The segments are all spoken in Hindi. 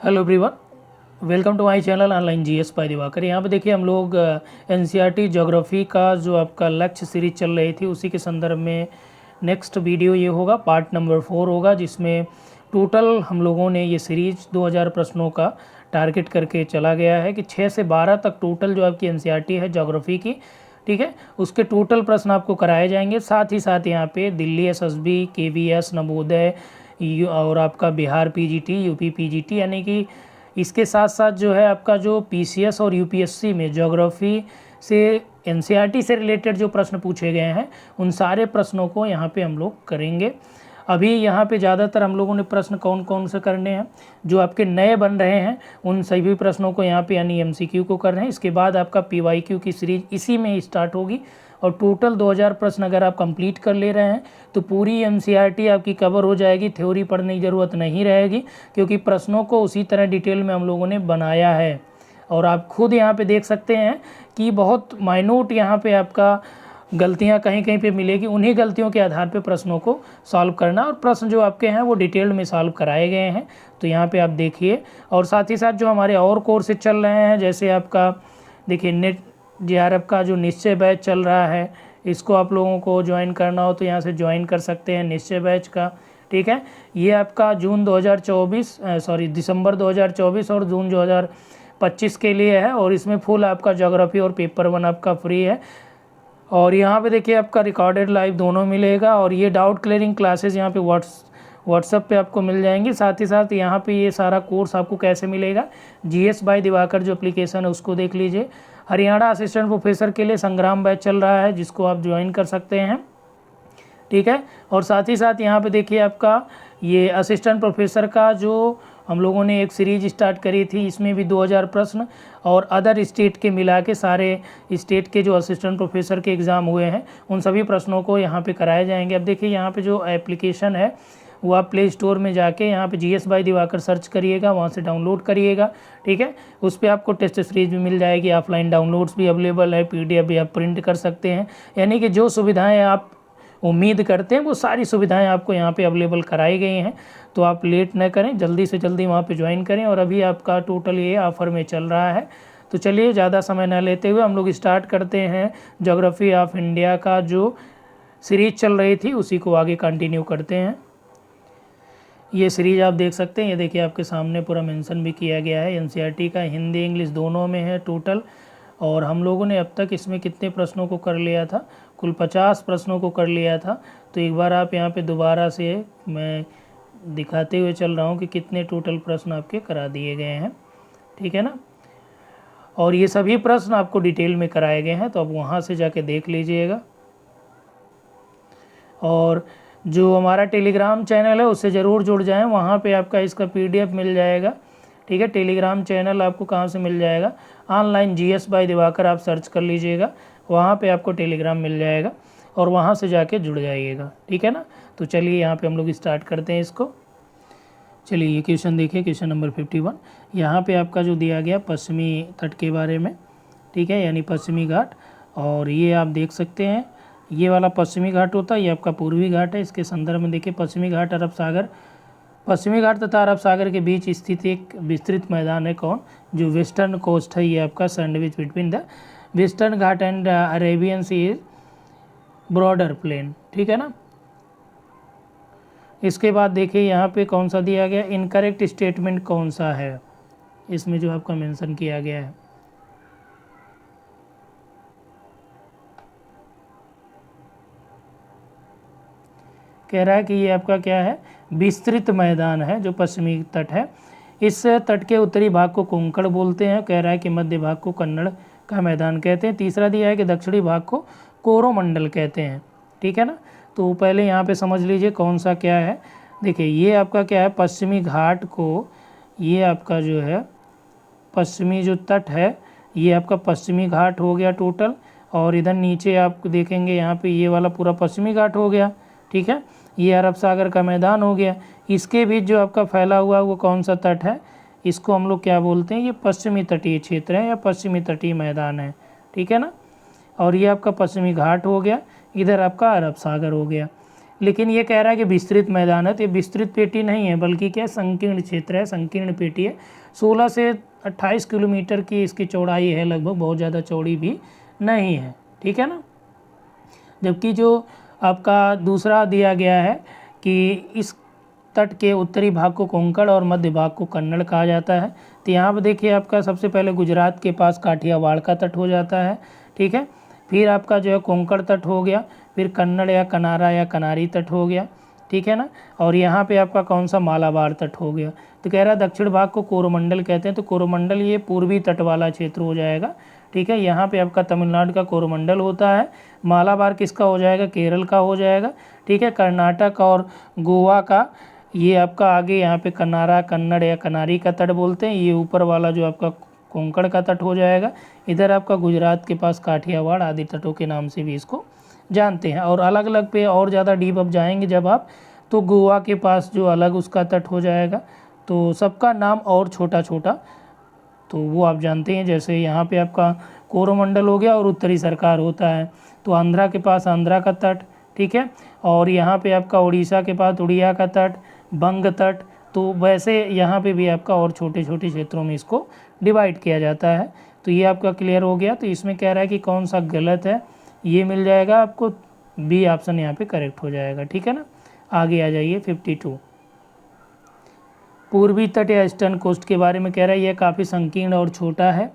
Hello everyone, welcome to my channel online GS by Diwakar. यहाँ पे देखिए हम लोग एनसीईआरटी ज्योग्राफी का जो आपका लक्ष्य सीरीज चल रही थी उसी के संदर्भ में नेक्स्ट वीडियो ये होगा, पार्ट नंबर 4 होगा, जिसमें टोटल हम लोगों ने ये सीरीज 2000 प्रश्नों का टारगेट करके चला गया है कि 6 से 12 तक टोटल जो आपकी एनसीईआरटी है ज्योग्राफी की, ठीक है, उसके टोटल प्रश्न आपको कराए जाएंगे। साथ ही साथ यहाँ पे दिल्ली एसएसबी, केवीएस, नवोदय और आपका बिहार पीजीटी, यूपी पीजीटी, यानी कि इसके साथ साथ जो है आपका जो पीसीएस और यूपीएससी में ज्योग्राफी से एनसीईआरटी से रिलेटेड जो प्रश्न पूछे गए हैं उन सारे प्रश्नों को यहाँ पे हम लोग करेंगे। अभी यहाँ पे ज़्यादातर हम लोगों ने प्रश्न कौन कौन से करने हैं, जो आपके नए बन रहे हैं उन सभी प्रश्नों को यहाँ पे यानी एमसीक्यू को कर रहे हैं। इसके बाद आपका पीवाईक्यू की सीरीज इसी में स्टार्ट होगी और टोटल 2000 प्रश्न अगर आप कंप्लीट कर ले रहे हैं तो पूरी एनसीईआरटी आपकी कवर हो जाएगी। थ्योरी पढ़ने की ज़रूरत नहीं रहेगी क्योंकि प्रश्नों को उसी तरह डिटेल में हम लोगों ने बनाया है। और आप खुद यहाँ पे देख सकते हैं कि बहुत माइन्यूट यहाँ पे आपका गलतियाँ कहीं कहीं पे मिलेगी। उन्हीं गलतियों के आधार पे प्रश्नों को सॉल्व करना, और प्रश्न जो आपके हैं वो डिटेल में सॉल्व कराए गए हैं, तो यहाँ पे आप देखिए। और साथ ही साथ जो हमारे और कोर्सेज चल रहे हैं, जैसे आपका देखिए नेट जेआरएफ का जो निश्चय बैच चल रहा है, इसको आप लोगों को ज्वाइन करना हो तो यहाँ से ज्वाइन कर सकते हैं निश्चय बैच का, ठीक है। ये आपका दिसंबर 2024 और जून 2025 के लिए है, और इसमें फुल आपका ज्योग्राफी और पेपर 1 आपका फ्री है। और यहाँ पे देखिए आपका रिकॉर्डेड लाइव दोनों मिलेगा, और ये डाउट क्लियरिंग क्लासेस यहाँ पे व्हाट्सएप पे आपको मिल जाएंगी। साथ ही साथ यहाँ पे ये सारा कोर्स आपको कैसे मिलेगा, जीएस बाय दिवाकर जो एप्लीकेशन है उसको देख लीजिए। हरियाणा असिस्टेंट प्रोफेसर के लिए संग्राम बैच चल रहा है जिसको आप ज्वाइन कर सकते हैं, ठीक है। और साथ ही साथ यहाँ पे देखिए आपका ये असिस्टेंट प्रोफेसर का जो हम लोगों ने एक सीरीज स्टार्ट करी थी, इसमें भी 2000 प्रश्न और अदर स्टेट के मिला के सारे स्टेट के जो असिस्टेंट प्रोफेसर के एग्ज़ाम हुए हैं उन सभी प्रश्नों को यहाँ पे कराए जाएंगे। अब देखिए यहाँ पे जो एप्लीकेशन है वो आप प्ले स्टोर में जाके यहाँ पे जीएस बाय दिवाकर सर्च करिएगा, वहाँ से डाउनलोड करिएगा, ठीक है। उस पर आपको टेस्ट सीरीज भी मिल जाएगी, ऑफलाइन डाउनलोड्स भी अवेलेबल है, पीडीएफ भी आप प्रिंट कर सकते हैं। यानी कि जो सुविधाएँ आप उम्मीद करते हैं वो सारी सुविधाएं आपको यहाँ पे अवेलेबल कराई गई हैं। तो आप लेट न करें, जल्दी से जल्दी वहाँ पे ज्वाइन करें। और अभी आपका टोटल ये ऑफ़र में चल रहा है। तो चलिए ज़्यादा समय न लेते हुए हम लोग स्टार्ट करते हैं ज्योग्राफी ऑफ इंडिया का जो सीरीज चल रही थी उसी को आगे कंटिन्यू करते हैं। ये सीरीज आप देख सकते हैं, ये देखिए आपके सामने पूरा मेंशन भी किया गया है। एनसीईआरटी का हिंदी इंग्लिश दोनों में है टोटल। और हम लोगों ने अब तक इसमें कितने प्रश्नों को कर लिया था, कुल 50 प्रश्नों को कर लिया था। तो एक बार आप यहाँ पे दोबारा से मैं दिखाते हुए चल रहा हूँ कि कितने टोटल प्रश्न आपके करा दिए गए हैं, ठीक है ना। और ये सभी प्रश्न आपको डिटेल में कराए गए हैं, तो आप वहाँ से जाके देख लीजिएगा। और जो हमारा टेलीग्राम चैनल है उससे ज़रूर जुड़ जाएं, वहाँ पे आपका इसका पीडीएफ मिल जाएगा, ठीक है। टेलीग्राम चैनल आपको कहाँ से मिल जाएगा, ऑनलाइन जीएस बाय दिवाकर आप सर्च कर लीजिएगा, वहाँ पे आपको टेलीग्राम मिल जाएगा और वहाँ से जाके जुड़ जाइएगा, ठीक है ना। तो चलिए यहाँ पे हम लोग स्टार्ट करते हैं इसको। चलिए ये क्वेश्चन देखिए, क्वेश्चन नंबर 51। यहाँ पे आपका जो दिया गया पश्चिमी तट के बारे में, ठीक है, यानी पश्चिमी घाट। और ये आप देख सकते हैं ये वाला पश्चिमी घाट होता है, ये आपका पूर्वी घाट है। इसके संदर्भ में देखिए पश्चिमी घाट पश्चिमी घाट तथा अरब सागर के बीच स्थित एक विस्तृत मैदान है कौन, जो वेस्टर्न कोस्ट है, ये आपका sandwich between the western Ghat and Arabian sea broader plain, ठीक है ना। इसके बाद देखिए यहाँ पे कौन सा दिया गया, इनकरेक्ट स्टेटमेंट कौन सा है इसमें जो आपका मेंशन किया गया है। कह रहा है कि ये आपका क्या है, विस्तृत मैदान है जो पश्चिमी तट है। इस तट के उत्तरी भाग को कोंकण बोलते हैं। कह रहा है कि मध्य भाग को कन्नड़ का मैदान कहते हैं। तीसरा दिया है कि दक्षिणी भाग को कोरोमंडल कहते हैं, ठीक है ना। तो पहले यहाँ पे समझ लीजिए कौन सा क्या है। देखिए ये आपका क्या है, पश्चिमी घाट को, ये आपका जो है पश्चिमी जो तट है ये आपका पश्चिमी घाट हो गया टोटल। और इधर नीचे आप देखेंगे यहाँ पे ये वाला पूरा पश्चिमी घाट हो गया, ठीक है। ये अरब सागर का मैदान हो गया। इसके बीच जो आपका फैला हुआ वो कौन सा तट है, इसको हम लोग क्या बोलते हैं, ये पश्चिमी तटीय क्षेत्र है या पश्चिमी तटीय मैदान है, ठीक है ना। और ये आपका पश्चिमी घाट हो गया, इधर आपका अरब सागर हो गया। लेकिन ये कह रहा है कि विस्तृत मैदान है, तो ये विस्तृत पेटी नहीं है बल्कि क्या संकीर्ण क्षेत्र है, संकीर्ण पेटी है। 16 से 28 किलोमीटर की इसकी चौड़ाई है लगभग, बहुत ज़्यादा चौड़ी भी नहीं है, ठीक है ना। जबकि जो आपका दूसरा दिया गया है कि इस तट के उत्तरी भाग को कोंकण और मध्य भाग को कन्नड़ कहा जाता है। तो यहाँ पर देखिए आपका सबसे पहले गुजरात के पास काठियावाड़ का तट हो जाता है, ठीक है। फिर आपका जो है कोंकण तट हो गया, फिर कन्नड़ या कनारा या कनारी तट हो गया, ठीक है ना। और यहाँ पे आपका कौन सा मालाबार तट हो गया। तो कह रहा है दक्षिण भाग को कोरोमंडल कहते हैं, तो कोरोमंडल ये पूर्वी तट वाला क्षेत्र हो जाएगा, ठीक है। यहाँ पे आपका तमिलनाडु का कोरोमंडल होता है। मालाबार किसका हो जाएगा, केरल का हो जाएगा, ठीक है। कर्नाटक और गोवा का ये आपका आगे यहाँ पे कनारा, कन्नड़ या कनारी का तट बोलते हैं। ये ऊपर वाला जो आपका कोंकण का तट हो जाएगा। इधर आपका गुजरात के पास काठियावाड़ आदि तटों के नाम से भी इसको जानते हैं। और अलग अलग पे और ज़्यादा डीप अब जाएंगे जब आप, तो गोवा के पास जो अलग उसका तट हो जाएगा। तो सबका नाम और छोटा छोटा तो वो आप जानते हैं। जैसे यहाँ पे आपका कोरोमंडल हो गया और उत्तरी सरकार होता है। तो आंध्रा के पास आंध्रा का तट, ठीक है। और यहाँ पे आपका उड़ीसा के पास उड़िया का तट, बंग तट। तो वैसे यहाँ पे भी आपका और छोटे छोटे क्षेत्रों में इसको डिवाइड किया जाता है। तो ये आपका क्लियर हो गया। तो इसमें कह रहा है कि कौन सा गलत है, ये मिल जाएगा आपको, बी ऑप्शन यहाँ पे करेक्ट हो जाएगा, ठीक है ना। आगे आ जाइए 52। पूर्वी तट या ईस्टर्न कोस्ट के बारे में कह रहा है, यह काफ़ी संकीर्ण और छोटा है।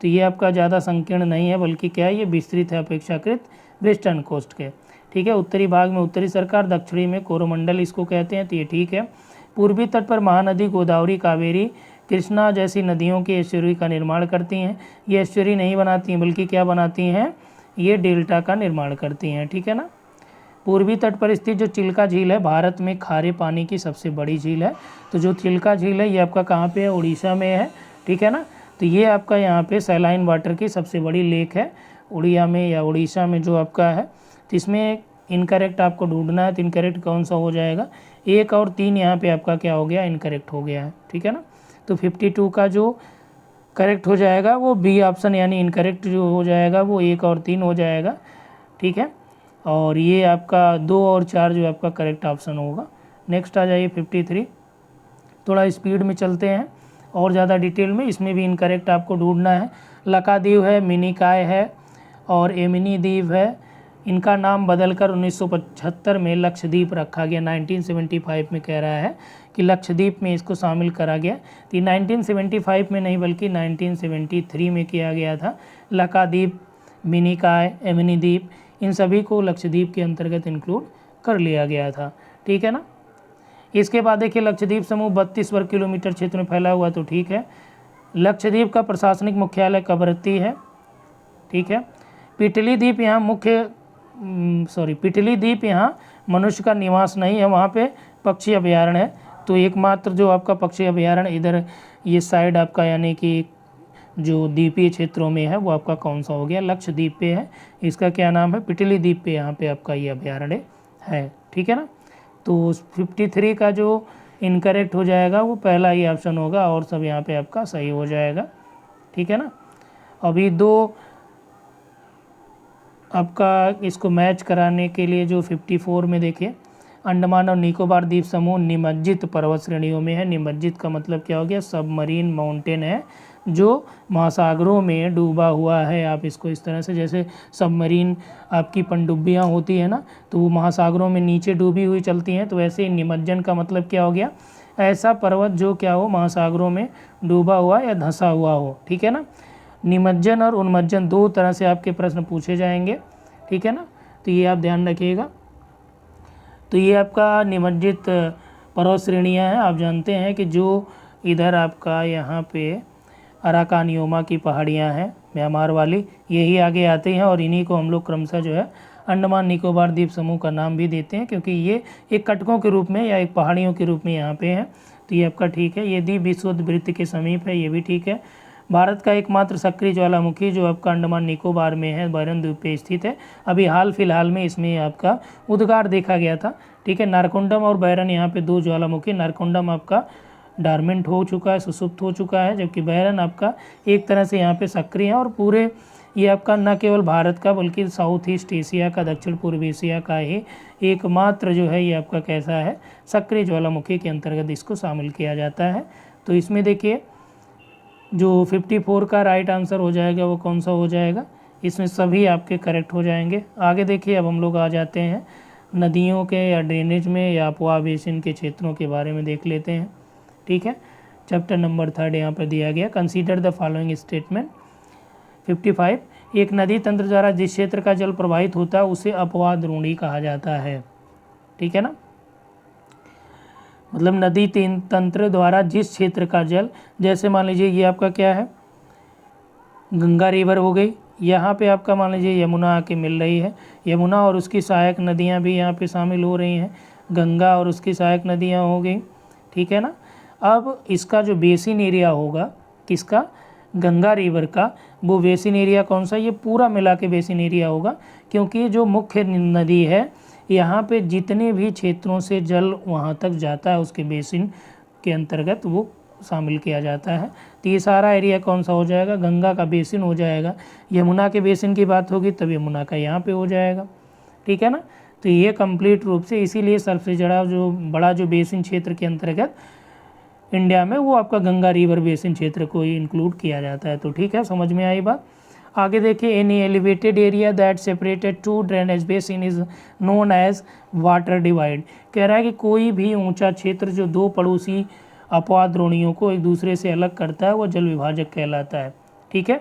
तो ये आपका ज़्यादा संकीर्ण नहीं है बल्कि क्या है, ये विस्तृत है अपेक्षाकृत वेस्टर्न कोस्ट के, ठीक है। उत्तरी भाग में उत्तरी सरकार, दक्षिणी में कोरोमंडल इसको कहते हैं, तो ये ठीक है। पूर्वी तट पर महानदी गोदावरी, कावेरी, कृष्णा जैसी नदियों के एस्चुरी का निर्माण करती हैं। ये एस्चुरी नहीं बनाती हैं बल्कि क्या बनाती हैं, ये डेल्टा का निर्माण करती हैं, ठीक है ना। पूर्वी तट पर स्थित जो चिल्का झील है भारत में खारे पानी की सबसे बड़ी झील है। तो जो चिल्का झील है ये आपका कहाँ पे है, उड़ीसा में है, ठीक है ना। तो ये आपका यहाँ पे सैलाइन वाटर की सबसे बड़ी लेक है उड़िया में या उड़ीसा में जो आपका है। तो इसमें इनकरेक्ट आपको ढूंढना है, तो इनकरेक्ट कौन सा हो जाएगा, 1 और 3 यहाँ पे आपका क्या हो गया, इनकरेक्ट हो गया है, ठीक है ना। तो 52 का जो करेक्ट हो जाएगा वो बी ऑप्शन, यानी इनकरेक्ट जो हो जाएगा वो 1 और 3 हो जाएगा, ठीक है। और ये आपका 2 और 4 जो आपका करेक्ट ऑप्शन होगा। नेक्स्ट आ जाइए 53। थोड़ा स्पीड में चलते हैं और ज़्यादा डिटेल में, इसमें भी इनकरेक्ट आपको ढूंढना है। लकादीव है, मिनिकाय है और एमिनी द्वीप है। इनका नाम बदलकर 1975 में लक्षद्वीप रखा गया। 1975 में कह रहा है कि लक्षद्वीप में इसको शामिल करा गया। तो 1975 में नहीं बल्कि 1973 में किया गया था। लकाद्वीप, मिनिकाय, एमिनी द्वीप, इन सभी को लक्षद्वीप के अंतर्गत इंक्लूड कर लिया गया था, ठीक है ना। इसके बाद देखिए लक्षद्वीप समूह 32 वर्ग किलोमीटर क्षेत्र में फैला हुआ, तो ठीक है। लक्षद्वीप का प्रशासनिक मुख्यालय कवरत्ती है, ठीक है। पिटली द्वीप यहाँ मनुष्य का निवास नहीं है, वहाँ पे पक्षी अभयारण्य है। तो एकमात्र जो आपका पक्षी अभयारण्य इधर ये साइड आपका यानी कि जो द्वीपीय क्षेत्रों में है वो आपका कौन सा हो गया, लक्षद्वीप पे है। इसका क्या नाम है, पिटली द्वीप पे यहाँ पे आपका ये अभयारण्य है, ठीक है ना। तो 53 का जो इनकरेक्ट हो जाएगा वो पहला ही ऑप्शन होगा और सब यहाँ पे आपका सही हो जाएगा, ठीक है ना। अभी 2 आपका इसको मैच कराने के लिए जो 54 में देखिए, अंडमान और निकोबार द्वीप समूह निमज्जित पर्वत श्रेणियों में है। निमज्जित का मतलब क्या हो गया, सबमरीन माउंटेन है जो महासागरों में डूबा हुआ है। आप इसको इस तरह से, जैसे सबमरीन आपकी पनडुब्बियाँ होती है ना, तो वो महासागरों में नीचे डूबी हुई चलती हैं। तो वैसे ही निमज्जन का मतलब क्या हो गया, ऐसा पर्वत जो क्या हो, महासागरों में डूबा हुआ या धंसा हुआ हो, ठीक है ना। निमज्जन और उन्मज्जन 2 तरह से आपके प्रश्न पूछे जाएंगे, ठीक है ना। तो ये आप ध्यान रखिएगा। तो ये आपका निमज्जित पर्वत श्रेणियाँ हैं। आप जानते हैं कि जो इधर आपका यहाँ पे अराकानियोमा की पहाड़ियाँ हैं म्यांमार वाली, यही आगे आते हैं और इन्हीं को हम लोग क्रमशः जो है अंडमान निकोबार द्वीप समूह का नाम भी देते हैं, क्योंकि ये एक कटकों के रूप में या एक पहाड़ियों के रूप में यहाँ पे है। तो ये आपका ठीक है। ये द्वीप विषुववृत्त के समीप है, ये भी ठीक है। भारत का एकमात्र सक्रिय ज्वालामुखी जो आपका अंडमान निकोबार में है, बैरन द्वीप पे स्थित है। अभी हाल फिलहाल में इसमें आपका उद्गार देखा गया था, ठीक है। नारकोंडम और बैरन यहाँ पे 2 ज्वालामुखी, नारकोंडम आपका डार्मेंट हो चुका है, सुसुप्त हो चुका है, जबकि बैरन आपका एक तरह से यहाँ पे सक्रिय है और पूरे ये आपका न केवल भारत का बल्कि साउथ ईस्ट एशिया का, दक्षिण पूर्व एशिया का ही एकमात्र जो है ये आपका कैसा है, सक्रिय ज्वालामुखी के अंतर्गत इसको शामिल किया जाता है। तो इसमें देखिए जो 54 का राइट आंसर हो जाएगा वो कौन सा हो जाएगा, इसमें सभी आपके करेक्ट हो जाएंगे। आगे देखिए अब हम लोग आ जाते हैं नदियों के या ड्रेनेज में या अफवाह बेसिन के क्षेत्रों के बारे में देख लेते हैं। ठीक है, चैप्टर नंबर 3 यहाँ पर दिया गया, कंसीडर द फॉलोइंग स्टेटमेंट। 55, एक नदी तंत्र द्वारा जिस क्षेत्र का जल प्रवाहित होता है उसे अपवाह द्रोणी कहा जाता है। ठीक है ना, मतलब नदी तंत्र द्वारा जिस क्षेत्र का जल, जैसे मान लीजिए ये आपका क्या है, गंगा रिवर हो गई, यहाँ पे आपका मान लीजिए यमुना आके मिल रही है, यमुना और उसकी सहायक नदियाँ भी यहाँ पे शामिल हो रही हैं, गंगा और उसकी सहायक नदियाँ हो गई। ठीक है ना, अब इसका जो बेसिन एरिया होगा किसका, गंगा रिवर का, वो बेसिन एरिया कौन सा, ये पूरा मिला के बेसिन एरिया होगा, क्योंकि जो मुख्य नदी है यहाँ पे जितने भी क्षेत्रों से जल वहाँ तक जाता है उसके बेसिन के अंतर्गत वो शामिल किया जाता है। तो ये सारा एरिया कौन सा हो जाएगा, गंगा का बेसिन हो जाएगा। यमुना के बेसिन की बात होगी तब यमुना का यहाँ पे हो जाएगा। ठीक है ना, तो ये कंप्लीट रूप से इसीलिए सबसे बड़ा जो बेसिन क्षेत्र के अंतर्गत इंडिया में वो आपका गंगा रिवर बेसिन क्षेत्र को ही इंक्लूड किया जाता है। तो ठीक है, समझ में आई बात। आगे देखिए, any elevated area that separated to drainage basin is known as water divide. कह रहा है कि कोई भी ऊंचा क्षेत्र जो दो पड़ोसी अपवाह द्रोणियों को एक दूसरे से अलग करता है वो जल विभाजक कहलाता है। ठीक है,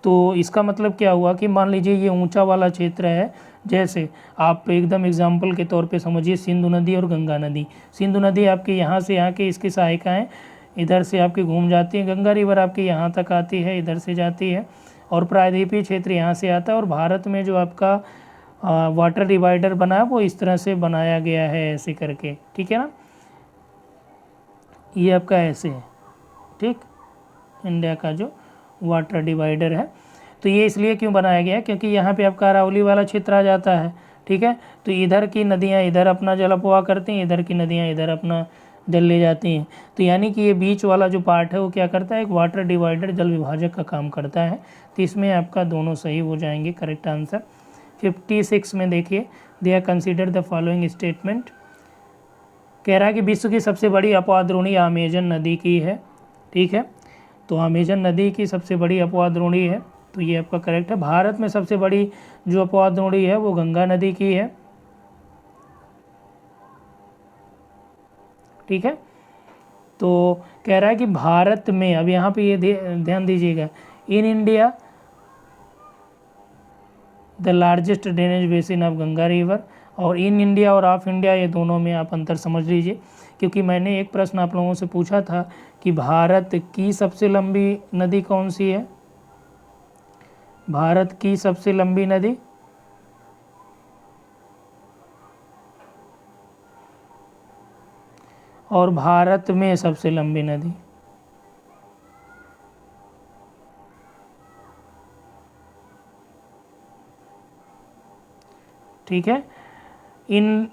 तो इसका मतलब क्या हुआ कि मान लीजिए ये ऊंचा वाला क्षेत्र है, जैसे आप एकदम एग्जाम्पल के तौर पे समझिए सिंधु नदी और गंगा नदी। सिंधु नदी आपके यहाँ से यहाँ के इसकी सहायिकाएँ इधर से आपकी घूम जाती हैं, गंगा रिवर आपके यहाँ तक आती है, इधर से जाती है, और प्रायद्वीपीय क्षेत्र यहाँ से आता है। और भारत में जो आपका वाटर डिवाइडर बना है वो इस तरह से बनाया गया है, ऐसे करके। ठीक है ना, ये आपका ऐसे है। ठीक, इंडिया का जो वाटर डिवाइडर है, तो ये इसलिए क्यों बनाया गया है, क्योंकि यहाँ पे आपका अरावली वाला क्षेत्र आ जाता है। ठीक है, तो इधर की नदियाँ इधर अपना जल अपवाह करती हैं, इधर की नदियाँ इधर अपना जल ले जाती हैं। तो यानी कि ये बीच वाला जो पार्ट है वो क्या करता है, एक वाटर डिवाइडर जल विभाजक का काम करता है। तो इसमें आपका दोनों सही हो जाएंगे, करेक्ट आंसर। 56 में देखिए, they are consider the following statement. कह रहा है कि विश्व की सबसे बड़ी अपवाह द्रोणी अमेजन नदी की है। ठीक है, तो अमेजन नदी की सबसे बड़ी अपवाह द्रोणी है, तो ये आपका करेक्ट है। भारत में सबसे बड़ी जो अपवाह द्रोणी है वो गंगा नदी की है। ठीक है, तो कह रहा है कि भारत में, अब यहाँ पे ये ध्यान दीजिएगा, in India the largest drainage basin of Ganga river, और इन इंडिया और ऑफ इंडिया ये दोनों में आप अंतर समझ लीजिए। क्योंकि मैंने एक प्रश्न आप लोगों से पूछा था कि भारत की सबसे लंबी नदी कौन सी है, भारत की सबसे लंबी नदी, और भारत में सबसे लंबी नदी। ठीक है, इन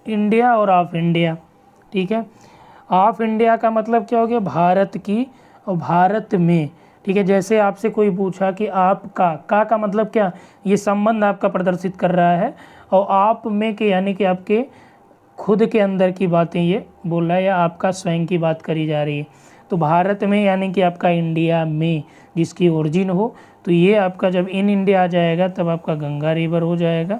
इंडिया और ऑफ इंडिया। ठीक है, ऑफ इंडिया का मतलब क्या हो गया, भारत की और भारत में। ठीक है, जैसे आपसे कोई पूछा कि आपका, का मतलब क्या, ये संबंध आपका प्रदर्शित कर रहा है, और आप में के यानी कि आपके खुद के अंदर की बातें ये बोल रहा है, या आपका स्वयं की बात करी जा रही है। तो भारत में यानी कि आपका इंडिया में जिसकी ओरिजिन हो, तो ये आपका जब इन इंडिया आ जाएगा तब आपका गंगा रिवर हो जाएगा,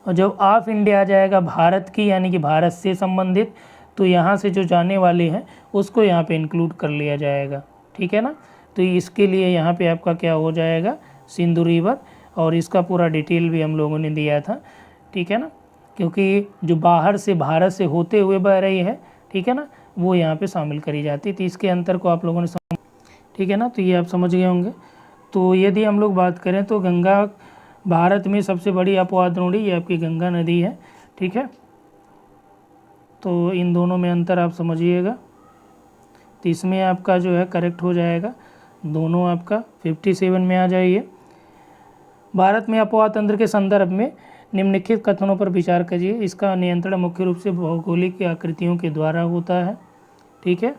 और जब ऑफ इंडिया आ जाएगा भारत की यानी कि भारत से संबंधित, तो यहाँ से जो जाने वाले हैं उसको यहाँ पे इंक्लूड कर लिया जाएगा। ठीक है ना, तो इसके लिए यहाँ पे आपका क्या हो जाएगा, सिंधु रिवर, और इसका पूरा डिटेल भी हम लोगों ने दिया था। ठीक है ना, क्योंकि जो बाहर से भारत से होते हुए बह रही है, ठीक है ना, वो यहाँ पे शामिल करी जाती है। तो इसके अंतर को आप लोगों ने ठीक है ना, तो ये आप समझ गए होंगे। तो यदि हम लोग बात करें तो गंगा भारत में सबसे बड़ी अपवाह द्रोणी ये आपकी गंगा नदी है। ठीक है, तो इन दोनों में अंतर आप समझिएगा। तो इसमें आपका जो है करेक्ट हो जाएगा, दोनों आपका 57 में आ जाइए। भारत में अपवाह तंत्र के संदर्भ में निम्नलिखित कथनों पर विचार करिए। इसका नियंत्रण मुख्य रूप से भौगोलिक आकृतियों के द्वारा होता है। ठीक है,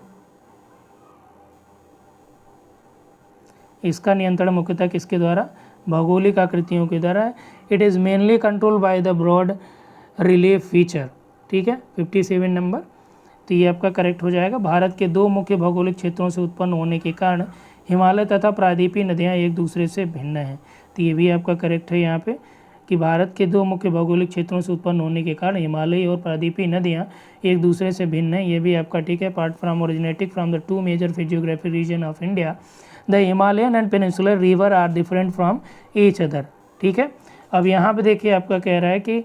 इसका नियंत्रण मुख्यतः किसके द्वारा? भौगोलिक आकृतियों के द्वारा है। It is mainly control by the broad relief feature. ठीक है, 57 नंबर। तो ये आपका करेक्ट हो जाएगा। भारत के दो मुख्य भौगोलिक क्षेत्रों से उत्पन्न होने के कारण हिमालय तथा प्रायद्वीपीय नदियाँ एक दूसरे से भिन्न हैं। तो ये भी आपका करेक्ट है यहाँ पे कि भारत के दो मुख्य भौगोलिक क्षेत्रों से उत्पन्न होने के कारण हिमालयी और प्रायद्वीपीय नदियाँ एक दूसरे से भिन्न हैं। ये भी आपका ठीक है। Part from originating from the two major physiographic region of India, the Himalayan and peninsular river are different from each other. ठीक है, अब यहाँ पे देखिए आपका कह रहा है कि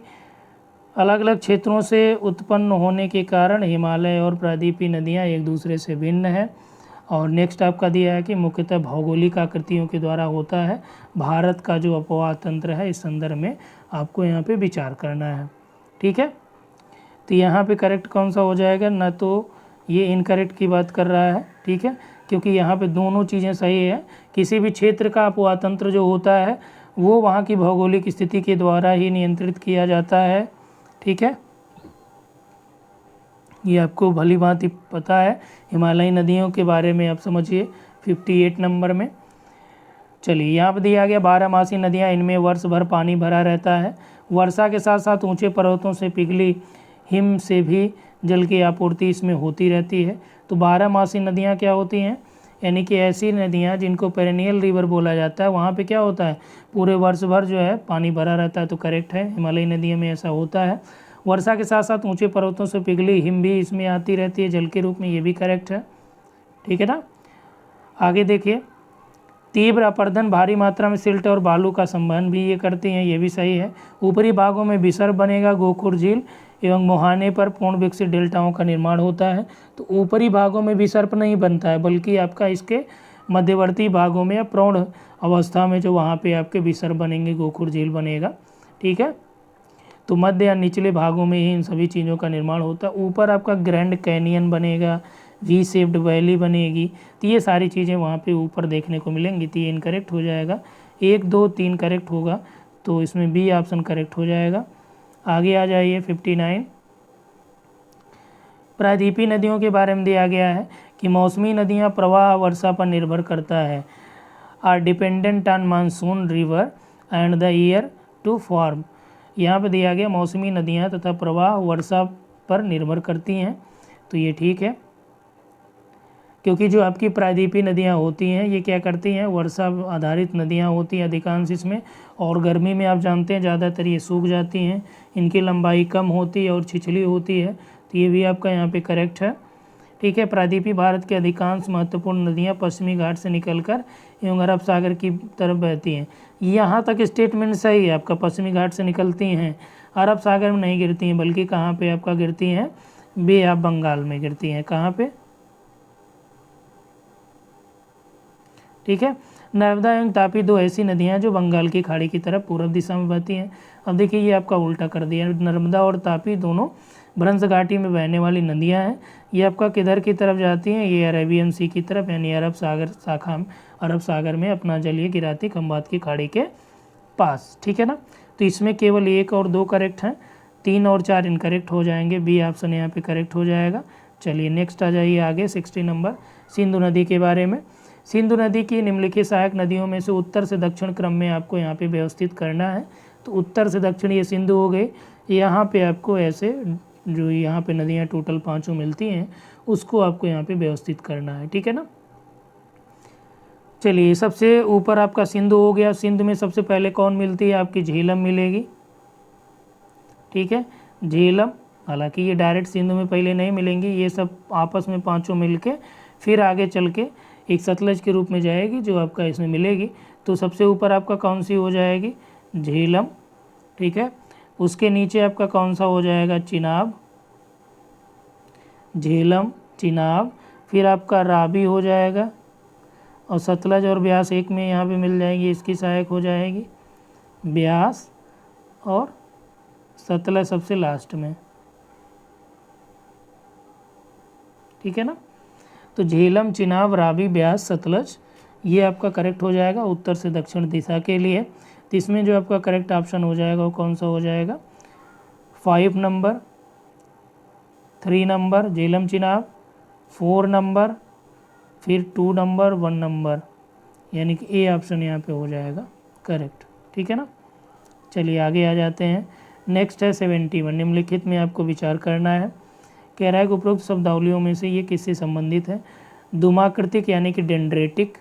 अलग अलग क्षेत्रों से उत्पन्न होने के कारण हिमालय और प्रायद्वीपीय नदियाँ एक दूसरे से भिन्न है। और नेक्स्ट आपका दिया है कि मुख्यतः भौगोलिक आकृतियों के द्वारा होता है। भारत का जो अपवाह तंत्र है, इस संदर्भ में आपको यहाँ पे विचार करना है। ठीक है, तो यहाँ पे करेक्ट कौन सा हो जाएगा? ना तो ये इनकरेक्ट की बात कर रहा है। ठीक है, क्योंकि यहाँ पे दोनों चीज़ें सही है। किसी भी क्षेत्र का अपवाह तंत्र जो होता है वो वहाँ की भौगोलिक स्थिति के द्वारा ही नियंत्रित किया जाता है। ठीक है, ये आपको भली भांति पता है। हिमालयी नदियों के बारे में आप समझिए 58 नंबर में। चलिए, यहाँ पर दिया गया 12 नदियाँ, इनमें वर्ष भर पानी भरा रहता है। वर्षा के साथ साथ ऊंचे पर्वतों से पिघली हिम से भी जल की आपूर्ति इसमें होती रहती है। तो 12 नदियाँ क्या होती हैं? यानी कि ऐसी नदियाँ जिनको पेरेनियल रिवर बोला जाता है, वहाँ पे क्या होता है? पूरे वर्ष भर जो है पानी भरा रहता है। तो करेक्ट है, हिमालयी नदियों में ऐसा होता है। वर्षा के साथ साथ ऊंचे पर्वतों से पिघली हिम भी इसमें आती रहती है जल के रूप में, ये भी करेक्ट है। ठीक है ना। आगे देखिए, तीव्र अपर्दन भारी मात्रा में सिल्ट और बालू का संवहन भी ये करती हैं, ये भी सही है। ऊपरी भागों में विसर्ग बनेगा, गोखुर झील एवं मुहाने पर पूर्ण विकसित डेल्टाओं का निर्माण होता है। तो ऊपरी भागों में विसर्प नहीं बनता है, बल्कि आपका इसके मध्यवर्ती भागों में या प्रौढ़ अवस्था में जो वहाँ पे आपके विसर्प बनेंगे, गोखुर झील बनेगा। ठीक है, तो मध्य या निचले भागों में ही इन सभी चीज़ों का निर्माण होता है। ऊपर आपका ग्रैंड कैनियन बनेगा, वी शेप्ड वैली बनेगी। तो ये सारी चीज़ें वहाँ पे ऊपर देखने को मिलेंगी। तो ये इनकरेक्ट हो जाएगा। 1, 2, 3 करेक्ट होगा, तो इसमें बी ऑप्शन करेक्ट हो जाएगा। आगे आ जाइए 59। प्रायद्वीपीय नदियों के बारे में दिया गया है कि मौसमी नदियाँ प्रवाह वर्षा पर निर्भर करता है, are dependent on monsoon river and the year to form. यहाँ पे दिया गया मौसमी नदियाँ तथा प्रवाह वर्षा पर निर्भर करती हैं। तो ये ठीक है, क्योंकि जो आपकी प्रायद्वीपीय नदियाँ होती हैं ये क्या करती हैं? वर्षा आधारित नदियाँ होती हैं अधिकांश इसमें, और गर्मी में आप जानते हैं ज़्यादातर ये सूख जाती हैं, इनकी लंबाई कम होती है और छिछली होती है। तो ये भी आपका यहाँ पे करेक्ट है। ठीक है, प्रायद्वीपीय भारत के अधिकांश महत्वपूर्ण नदियाँ पश्चिमी घाट से निकलकर एवं अरब सागर की तरफ बहती हैं। यहाँ तक स्टेटमेंट सही है आपका, पश्चिमी घाट से निकलती हैं, अरब सागर में नहीं गिरती हैं, बल्कि कहाँ पे आपका गिरती हैं? बे ऑफ बंगाल में गिरती हैं। कहाँ पे? ठीक है, नर्मदा एवं तापी दो ऐसी नदियाँ जो बंगाल की खाड़ी की तरफ पूर्व दिशा में बहती हैं। अब देखिए ये आपका उल्टा कर दिया, नर्मदा और तापी दोनों भ्रंश घाटी में बहने वाली नदियाँ हैं। ये आपका किधर की तरफ जाती हैं? ये अरेबियन सी की तरफ, यानी अरब सागर शाखा, अरब सागर में अपना जल ये गिराती खंबात की खाड़ी के पास। ठीक है ना। तो इसमें केवल 1 और 2 करेक्ट हैं, 3 और 4 इनकरेक्ट हो जाएंगे। बी ऑप्शन यहाँ पे करेक्ट हो जाएगा। चलिए नेक्स्ट आ जाइए आगे 60 नंबर, सिंधु नदी के बारे में। सिंधु नदी की निम्नलिखित सहायक नदियों में से उत्तर से दक्षिण क्रम में आपको यहाँ पे व्यवस्थित करना है। तो उत्तर से दक्षिण ये सिंधु हो गई, यहाँ पे आपको ऐसे जो यहाँ पे नदियाँ टोटल 5 मिलती हैं उसको आपको यहाँ पे व्यवस्थित करना है। ठीक है ना। चलिए, सबसे ऊपर आपका सिंधु हो गया। सिंधु में सबसे पहले कौन मिलती है? आपकी झेलम मिलेगी। ठीक है, झेलम, हालांकि ये डायरेक्ट सिंधु में पहले नहीं मिलेंगी, ये सब आपस में 5 मिलके फिर आगे चल के एक सतलज के रूप में जाएगी जो आपका इसमें मिलेगी। तो सबसे ऊपर आपका कौन सी हो जाएगी? झेलम। ठीक है, उसके नीचे आपका कौन सा हो जाएगा? चिनाब। झेलम, चिनाब, फिर आपका रावी हो जाएगा, और सतलज और ब्यास एक में यहाँ पे मिल जाएगी, इसकी सहायक हो जाएगी ब्यास, और सतलज सबसे लास्ट में। ठीक है ना। तो झेलम, चिनाब, रावी, ब्यास, सतलज, ये आपका करेक्ट हो जाएगा उत्तर से दक्षिण दिशा के लिए। तो इसमें जो आपका करेक्ट ऑप्शन हो जाएगा वो कौन सा हो जाएगा? 5 number, 3 number Jhelum Chenab, 4 number, फिर 2 नंबर, 1 नंबर, यानी कि ए ऑप्शन यहाँ पे हो जाएगा करेक्ट। ठीक है ना। चलिए आगे आ जाते हैं। नेक्स्ट है 71, निम्नलिखित में आपको विचार करना है। कह रहा है कि उपरोक्त शब्दावलियों में से ये किससे संबंधित है। धूमाकृतिक यानी कि डेंड्रेटिक,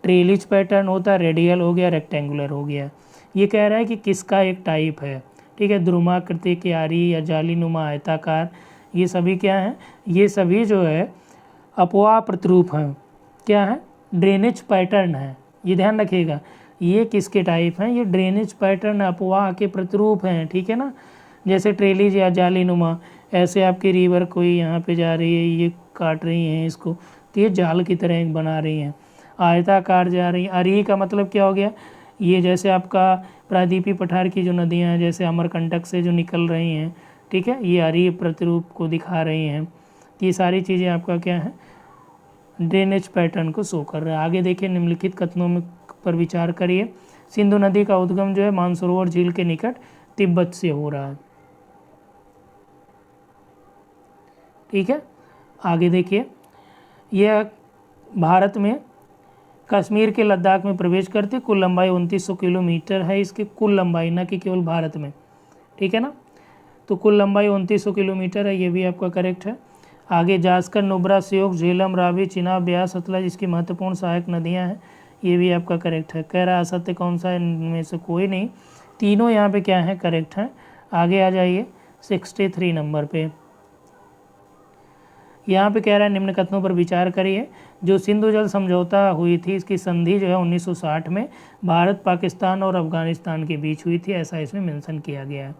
ट्रेलिज पैटर्न होता है, रेडियल हो गया, रेक्टेंगुलर हो गया। ये कह रहा है कि किसका एक टाइप है। ठीक है, ध्रुमाकृतिक, यारी या जालीनुमा, आयताकार, ये सभी क्या हैं, ये सभी जो है अपवाह प्रतिरूप हैं। क्या है, ड्रेनेज पैटर्न है। ये ध्यान रखिएगा, ये किसके टाइप हैं, ये ड्रेनेज पैटर्न अपवाह के प्रतिरूप हैं। ठीक है ना। जैसे ट्रेलिज या जालीनुमा, ऐसे आपकी रिवर कोई यहाँ पे जा रही है, ये काट रही हैं इसको, तो ये जाल की तरह एक बना रही हैं। आयताकार जा रही हैं। आरी का मतलब क्या हो गया, ये जैसे आपका प्रायद्वीपी पठार की जो नदियाँ हैं, जैसे अमरकंटक से जो निकल रही हैं, ठीक है, ये आरी प्रतिरूप को दिखा रही हैं। ये सारी चीज़ें आपका क्या है, ड्रेनेज पैटर्न को शो कर रहा है। आगे देखिए, निम्नलिखित कथनों में पर विचार करिए। सिंधु नदी का उद्गम जो है मानसरोवर झील के निकट तिब्बत से हो रहा है। ठीक है। आगे देखिए, यह भारत में कश्मीर के लद्दाख में प्रवेश करती, कुल लंबाई 2900 किलोमीटर है इसकी कुल लंबाई, न कि केवल भारत में। ठीक है ना। तो कुल लंबाई 2900 किलोमीटर है, ये भी आपका करेक्ट है। आगे जास्कर, नुब्रा, श्योक, झेलम, रावी, चिनाब, ब्यास, सतलज इसकी महत्वपूर्ण सहायक नदियां हैं, ये भी आपका करेक्ट है। कह रहा असत्य कौन सा है, इनमें से कोई नहीं, तीनों यहाँ पे क्या है, करेक्ट हैं। आगे आ जाइए 63 नंबर पे। यहाँ पे कह रहा है निम्न कथनों पर विचार करिए। जो सिंधु जल समझौता हुई थी, इसकी संधि जो है 1960 में भारत, पाकिस्तान और अफगानिस्तान के बीच हुई थी, ऐसा इसमें मेंशन किया गया है।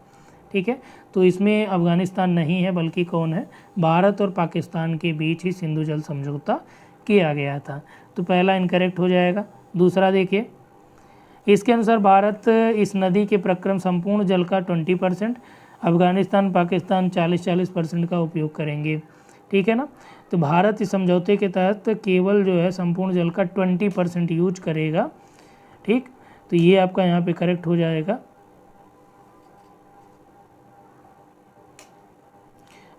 ठीक है, तो इसमें अफगानिस्तान नहीं है, बल्कि कौन है, भारत और पाकिस्तान के बीच ही सिंधु जल समझौता किया गया था। तो पहला इनकरेक्ट हो जाएगा। दूसरा देखिए, इसके अनुसार भारत इस नदी के प्रक्रम संपूर्ण जल का 20%, अफगानिस्तान पाकिस्तान 40% का उपयोग करेंगे। ठीक है ना। तो भारत इस समझौते के तहत केवल जो है संपूर्ण जल का 20% यूज करेगा। ठीक, तो ये आपका यहाँ पे करेक्ट हो जाएगा।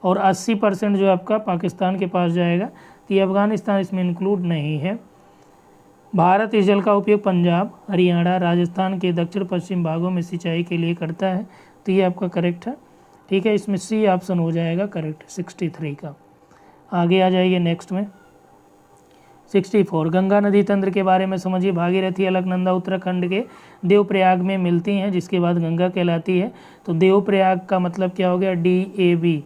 और 80% जो आपका पाकिस्तान के पास जाएगा, तो ये अफगानिस्तान इसमें इंक्लूड नहीं है। भारत इस जल का उपयोग पंजाब, हरियाणा, राजस्थान के दक्षिण पश्चिम भागों में सिंचाई के लिए करता है, तो ये आपका करेक्ट है। ठीक है, इसमें सी ऑप्शन हो जाएगा करेक्ट 63 का। आगे आ जाइए नेक्स्ट में 64, गंगा नदी तंत्र के बारे में समझिए। भागीरथी, अलकनंदा उत्तराखंड के देवप्रयाग में मिलती हैं, जिसके बाद गंगा कहलाती है। तो देवप्रयाग का मतलब क्या हो गया, DAB,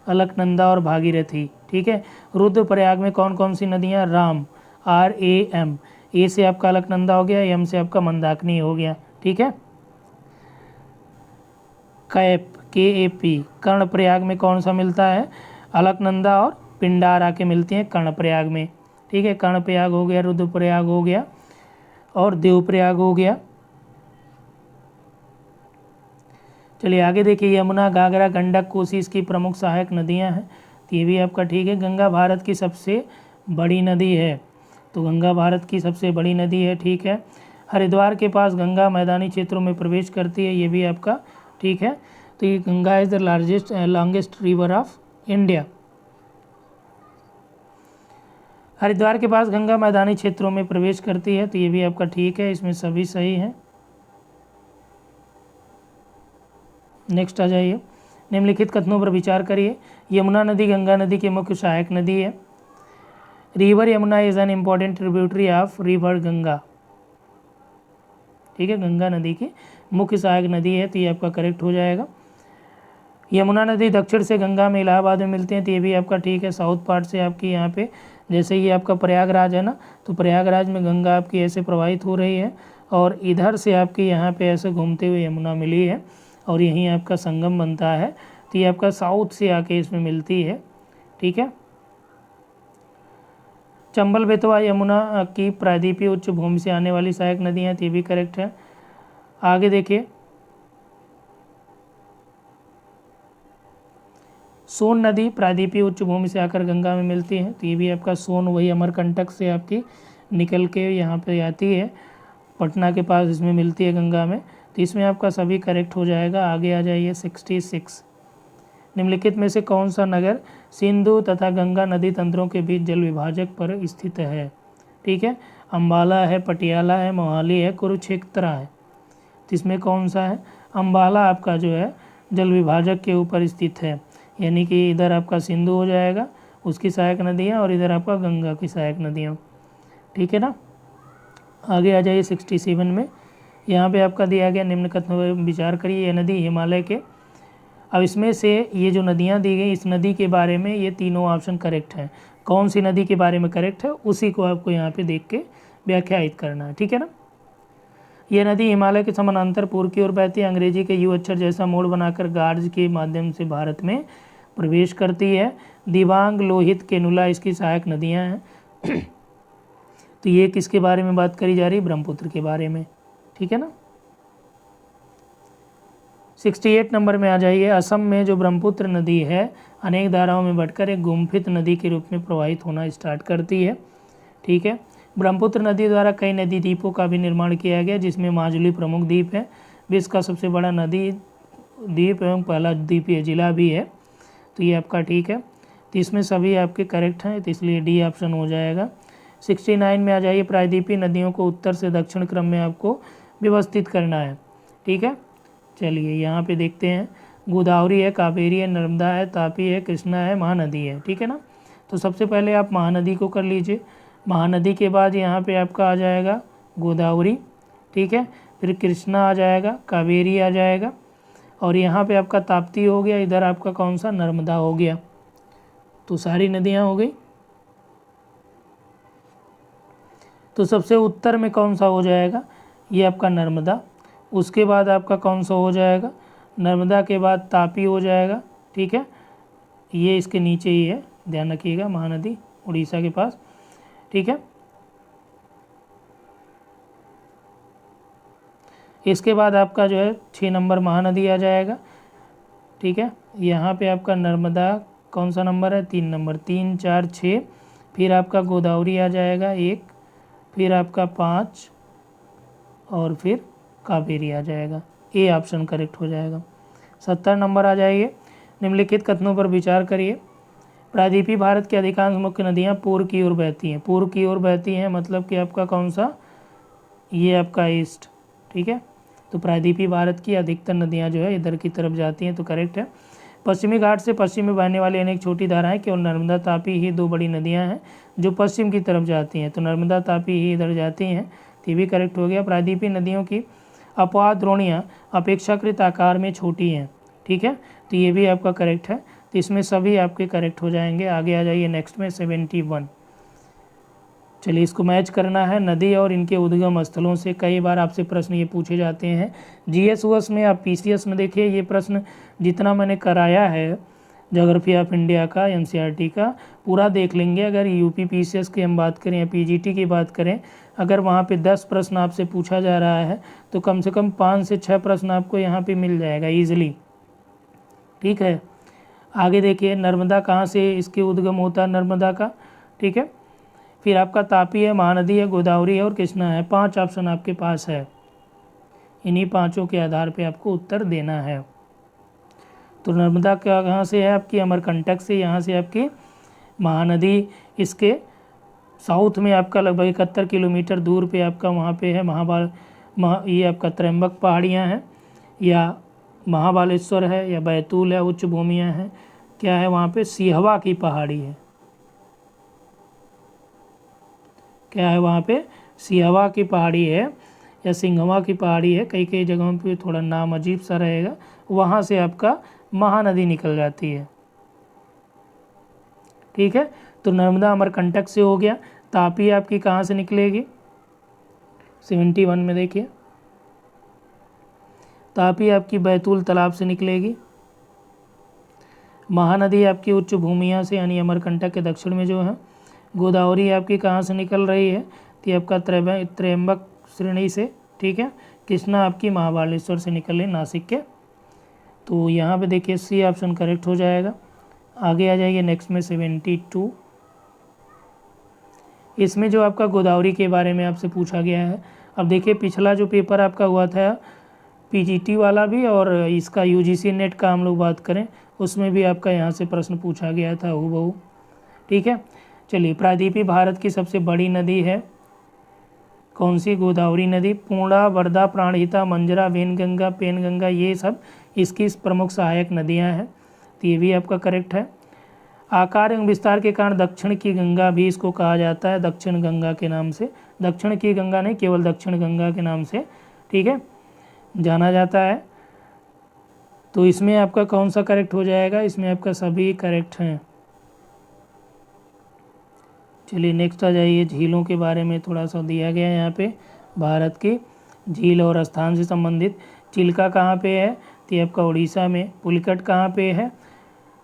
अलकनंदा और भागीरथी। ठीक है। रुद्रप्रयाग में कौन कौन सी नदियाँ, राम, RAM, ए से आपका अलकनंदा हो गया, M से आपका मंदाकिनी हो गया। ठीक है। कैप, KAP, कर्णप्रयाग में कौन सा मिलता है, अलकनंदा और पिंडार आके मिलती हैं कर्णप्रयाग में। ठीक है, कर्णप्रयाग हो गया, रुद्रप्रयाग हो गया और देवप्रयाग हो गया। चलिए आगे देखिए, यमुना, घाघरा, गंडक, कोसी इसकी प्रमुख सहायक नदियां हैं, तो ये भी आपका ठीक है। गंगा भारत की सबसे बड़ी नदी है, तो गंगा भारत की सबसे बड़ी नदी है। ठीक है। हरिद्वार के पास गंगा मैदानी क्षेत्रों में प्रवेश करती है, ये भी आपका ठीक है। तो ये Ganga is the longest river of India. Haridwar के पास गंगा मैदानी क्षेत्रों में प्रवेश करती है, तो ये भी आपका ठीक है, इसमें सभी सही हैं। नेक्स्ट आ जाइए, निम्नलिखित कथनों पर विचार करिए। यमुना नदी गंगा नदी की मुख्य सहायक नदी है। River Yamuna is an important tributary of river Ganga. ठीक है, गंगा नदी की मुख्य सहायक नदी है, तो ये आपका करेक्ट हो जाएगा। यमुना नदी दक्षिण से गंगा में इलाहाबाद में मिलते हैं, तो ये भी आपका ठीक है। साउथ पार्ट से आपकी यहाँ पे, जैसे ये आपका प्रयागराज है ना, तो प्रयागराज में गंगा आपकी ऐसे प्रवाहित हो रही है और इधर से आपकी यहाँ पे ऐसे घूमते हुए यमुना मिली है और यहीं आपका संगम बनता है, तो ये आपका साउथ से आके इसमें मिलती है। ठीक है। चंबल, बेतवा, यमुना की प्रायद्वीपीय उच्च भूमि से आने वाली सहायक नदियाँ, तो ये भी करेक्ट है। आगे देखिए, सोन नदी प्रायद्वीपीय उच्च भूमि से आकर गंगा में मिलती है, तो ये भी आपका सोन वही अमरकंटक से आपकी निकल के यहाँ पे आती है, पटना के पास इसमें मिलती है गंगा में, तो इसमें आपका सभी करेक्ट हो जाएगा। आगे आ जाइए 66, निम्नलिखित में से कौन सा नगर सिंधु तथा गंगा नदी तंत्रों के बीच जल विभाजक पर स्थित है। ठीक है। अम्बाला है, पटियाला है, मोहाली है, कुरुक्षेत्र है। तो इसमें कौन सा है? अम्बाला आपका जो है जल विभाजक के ऊपर स्थित है, यानी कि इधर आपका सिंधु हो जाएगा उसकी सहायक नदियाँ, और इधर आपका गंगा की सहायक नदियाँ। ठीक है ना। आगे आ जाइए 67 में। यहाँ पे आपका दिया गया निम्न कथनों पर विचार करिए। ये नदी हिमालय के, अब इसमें से ये जो नदियाँ दी गई इस नदी के बारे में ये तीनों ऑप्शन करेक्ट हैं। कौन सी नदी के बारे में करेक्ट है उसी को आपको यहाँ पे देख के व्याख्यायित करना है। ठीक है ना। ये नदी हिमालय के समानांतर पूर्व की ओर बहती है, अंग्रेजी के यू अक्षर जैसा मोड़ बनाकर गार्ज के माध्यम से भारत में प्रवेश करती है। दिबांग, लोहित, केनुला इसकी सहायक नदियाँ हैं। तो ये किसके बारे में बात करी जा रही? ब्रह्मपुत्र के बारे में। ठीक है ना। 68 नंबर में आ जाइए। असम में जो ब्रह्मपुत्र नदी है अनेक धाराओं में बढ़कर एक गुम्फित नदी के रूप में प्रवाहित होना स्टार्ट करती है। ठीक है। ब्रह्मपुत्र नदी द्वारा कई नदी द्वीपों का भी निर्माण किया गया, जिसमें माजुली प्रमुख द्वीप है, विश्व का सबसे बड़ा नदी द्वीप एवं पहला द्वीपीय जिला भी है। तो ये आपका ठीक है। तो इसमें सभी आपके करेक्ट हैं, तो इसलिए डी ऑप्शन हो जाएगा। 69 में आ जाइए। प्रायद्वीपीय नदियों को उत्तर से दक्षिण क्रम में आपको व्यवस्थित करना है। ठीक है। चलिए यहाँ पे देखते हैं। गोदावरी है, कावेरी है, नर्मदा है, तापी है, कृष्णा है, महानदी है। ठीक है ना। तो सबसे पहले आप महानदी को कर लीजिए। महानदी के बाद यहाँ पे आपका आ जाएगा गोदावरी। ठीक है। फिर कृष्णा आ जाएगा, कावेरी आ जाएगा, और यहाँ पे आपका ताप्ती हो गया, इधर आपका कौन सा? नर्मदा हो गया। तो सारी नदियाँ हो गई। तो सबसे उत्तर में कौन सा हो जाएगा? ये आपका नर्मदा। उसके बाद आपका कौन सा हो जाएगा? नर्मदा के बाद तापी हो जाएगा। ठीक है। ये इसके नीचे ही है, ध्यान रखिएगा, महानदी उड़ीसा के पास। ठीक है। इसके बाद आपका जो है 6 नंबर महानदी आ जाएगा। ठीक है। यहाँ पे आपका नर्मदा कौन सा नंबर है? 3 नंबर, 3, 4, 6। फिर आपका गोदावरी आ जाएगा 1, फिर आपका 5, और फिर कावेरी आ जाएगा। ए ऑप्शन करेक्ट हो जाएगा। 70 नंबर आ जाइए। निम्नलिखित कथनों पर विचार करिए। प्रायद्वीपीय भारत की अधिकांश मुख्य नदियाँ पूर्व की ओर बहती हैं। पूर्व की ओर बहती हैं मतलब कि आपका कौन सा? ये आपका ईस्ट। ठीक है। तो प्रायद्वीपीय भारत की अधिकतर नदियाँ जो है इधर की तरफ जाती हैं, तो करेक्ट है। पश्चिमी घाट से पश्चिम में बहने वाली अनेक छोटी धाराएं, केवल नर्मदा तापी ही 2 बड़ी नदियाँ हैं जो पश्चिम की तरफ जाती हैं। तो नर्मदा तापी ही इधर जाती हैं, तो ये भी करेक्ट हो गया। प्रायद्वीपीय नदियों की अपवाद द्रोणियाँ अपेक्षाकृत आकार में छोटी हैं। ठीक है। तो ये भी आपका करेक्ट है। तो इसमें सभी आपके करेक्ट हो जाएंगे। आगे आ जाइए नेक्स्ट में 71। चलिए इसको मैच करना है। नदी और इनके उद्गम स्थलों से कई बार आपसे प्रश्न ये पूछे जाते हैं। GS में आप PCS में देखिए, ये प्रश्न जितना मैंने कराया है ज्योग्राफी ऑफ इंडिया का, NCERT का, पूरा देख लेंगे। अगर UP PCS की हम बात करें या PGT की बात करें, अगर वहाँ पे 10 प्रश्न आपसे पूछा जा रहा है तो कम से कम 5 से 6 प्रश्न आपको यहाँ पे मिल जाएगा ईजिली। ठीक है। आगे देखिए, नर्मदा कहाँ से इसके उद्गम होता है? नर्मदा का। ठीक है। फिर आपका तापी है, महानदी है, गोदावरी है और कृष्णा है। 5 ऑप्शन आपके पास है। इन्हीं पांचों के आधार पे आपको उत्तर देना है। तो नर्मदा कहाँ से है? आपकी अमरकंटक से। यहाँ से आपकी महानदी इसके साउथ में आपका लगभग 71 किलोमीटर दूर पे आपका वहाँ पे है ये आपका त्र्यंबक पहाड़ियाँ हैं, या महाबालेश्वर है, या बैतूल है, उच्च भूमियाँ हैं। क्या है वहाँ पे? सिहवा की पहाड़ी है। क्या है वहाँ पे? सिहवा की पहाड़ी है या सिंघवा की पहाड़ी है, कई कई जगहों पे थोड़ा नाम अजीब सा रहेगा। वहाँ से आपका महानदी निकल जाती है। ठीक है। तो नर्मदा अमरकंटक से हो गया। तापी आपकी कहाँ से निकलेगी? 71 में देखिए, तापी आपकी बैतूल तालाब से निकलेगी। महानदी आपकी उच्च भूमिया से यानी अमरकंटक के दक्षिण में जो है। गोदावरी आपकी कहाँ से निकल रही है? तो आपका त्र्यंबक श्रेणी से। ठीक है। कृष्णा आपकी महाबालेश्वर से निकल रही, नासिक के। तो यहाँ पे देखिए सी ऑप्शन करेक्ट हो जाएगा। आगे आ जाइए नेक्स्ट में 72। इसमें जो आपका गोदावरी के बारे में आपसे पूछा गया है। अब देखिए पिछला जो पेपर आपका हुआ था PGT वाला भी, और इसका UGC नेट का हम लोग बात करें उसमें भी आपका यहाँ से प्रश्न पूछा गया था हूबहू। ठीक है। चलिए, प्रायद्वीपीय भारत की सबसे बड़ी नदी है कौन सी गोदावरी नदी, पूर्णा, वर्धा, प्राणहिता, मंजरा, वेनगंगा, पेनगंगा, ये सब इसकी प्रमुख सहायक नदियां हैं, तो ये भी आपका करेक्ट है। आकार एवं विस्तार के कारण दक्षिण की गंगा भी इसको कहा जाता है, दक्षिण गंगा के नाम से, दक्षिण की गंगा नहीं, केवल दक्षिण गंगा के नाम से, ठीक है, जाना जाता है। तो इसमें आपका कौन सा करेक्ट हो जाएगा, इसमें आपका सभी करेक्ट हैं। चलिए नेक्स्ट आ जाइए, झीलों के बारे में थोड़ा सा दिया गया है यहाँ पे, भारत की झील और स्थान से संबंधित। चिल्का कहाँ पे है, तो ये आपका उड़ीसा में। पुलिकट कहाँ पे है,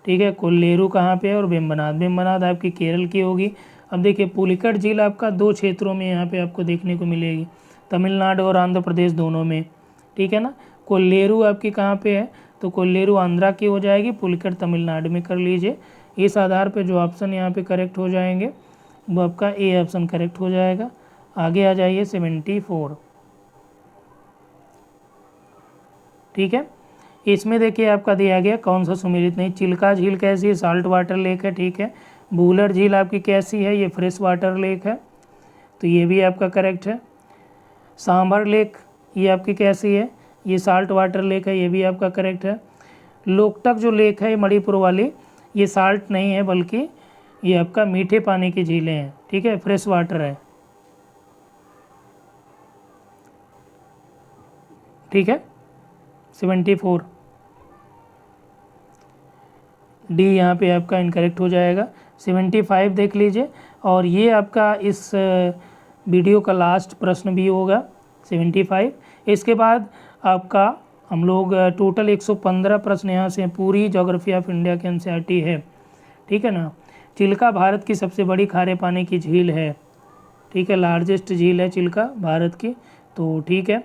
ठीक है, कोल्लेरू कहाँ पे है, और वेम्बनाड, वेम्बनाड आपकी केरल की होगी। अब देखिए पुलिकट झील आपका दो क्षेत्रों में यहाँ पे आपको देखने को मिलेगी, तमिलनाडु और आंध्र प्रदेश दोनों में, ठीक है ना। कोल्लेरू आपकी कहाँ पे है, तो कोल्लेरू आंध्रा की हो जाएगी, पुलिकट तमिलनाडु में कर लीजिए। इस आधार पे जो ऑप्शन यहाँ पे करेक्ट हो जाएंगे वो आपका ए ऑप्शन करेक्ट हो जाएगा। आगे आ जाइए 74, ठीक है। इसमें देखिए आपका दिया गया कौन सा सुमेलित नहीं। चिल्का झील कैसी है, साल्ट वाटर लेक है, ठीक है। बूलर झील आपकी कैसी है, ये फ्रेश वाटर लेक है, तो ये भी आपका करेक्ट है। सांभर लेक ये आपकी कैसी है, ये साल्ट वाटर लेक है, ये भी आपका करेक्ट है। लोकटक जो लेक है मणिपुर वाली, ये साल्ट नहीं है बल्कि ये आपका मीठे पानी की झीलें हैं, ठीक है, फ्रेश वाटर है, ठीक है। 74 डी यहाँ पे आपका इनकरेक्ट हो जाएगा। 75 देख लीजिए, और ये आपका इस वीडियो का लास्ट प्रश्न भी होगा 75। इसके बाद आपका हम लोग टोटल 115 प्रश्न यहाँ से पूरी ज्योग्राफी ऑफ इंडिया के एनसीईआरटी है, ठीक है ना। चिल्का भारत की सबसे बड़ी खारे पानी की झील है, ठीक है, लार्जेस्ट झील है चिल्का भारत की, तो ठीक है।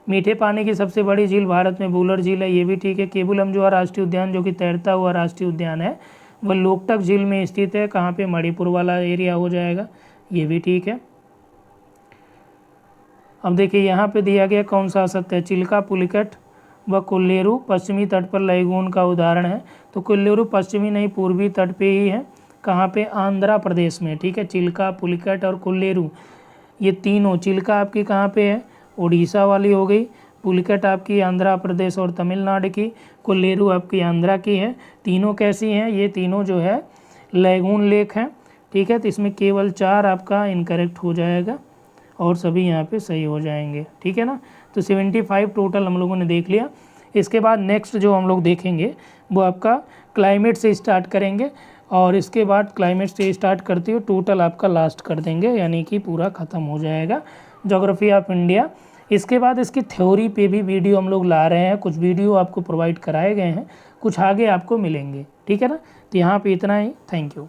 मीठे पानी की सबसे बड़ी झील भारत में बूलर झील है, ये भी ठीक है। केबुलमजुआ राष्ट्रीय उद्यान जो कि तैरता हुआ राष्ट्रीय उद्यान है वह लोकटक झील में स्थित है, कहाँ पे, मणिपुर वाला एरिया हो जाएगा, ये भी ठीक है। अब देखिए यहाँ पे दिया गया कौन सा असत्य है, चिल्का, पुलिकट व कोल्लेरू पश्चिमी तट पर लैगून का उदाहरण है, तो कोल्लेरू पश्चिमी नहीं पूर्वी तट पे ही है, कहाँ पे, आंध्र प्रदेश में, ठीक है। चिल्का, पुलिकट और कोल्लेरू ये तीनों, चिल्का आपकी कहाँ पे है, उड़ीसा वाली हो गई, पुलिकट आपकी आंध्र प्रदेश और तमिलनाडु की, कोल्लेरू आपकी आंध्रा की है। तीनों कैसी हैं, ये तीनों जो है लैगून लेक हैं, ठीक है। तो इसमें केवल 4 आपका इनकरेक्ट हो जाएगा और सभी यहाँ पे सही हो जाएंगे, ठीक है ना। तो 75 टोटल हम लोगों ने देख लिया। इसके बाद नेक्स्ट जो हम लोग देखेंगे वो आपका क्लाइमेट से स्टार्ट करेंगे, और इसके बाद क्लाइमेट से स्टार्ट करते हुए टोटल आपका लास्ट कर देंगे, यानी कि पूरा ख़त्म हो जाएगा ज्योग्राफी ऑफ इंडिया। इसके बाद इसकी थ्योरी पे भी वीडियो हम लोग ला रहे हैं, कुछ वीडियो आपको प्रोवाइड कराए गए हैं, कुछ आगे आपको मिलेंगे, ठीक है ना। तो यहाँ पे इतना ही, थैंक यू।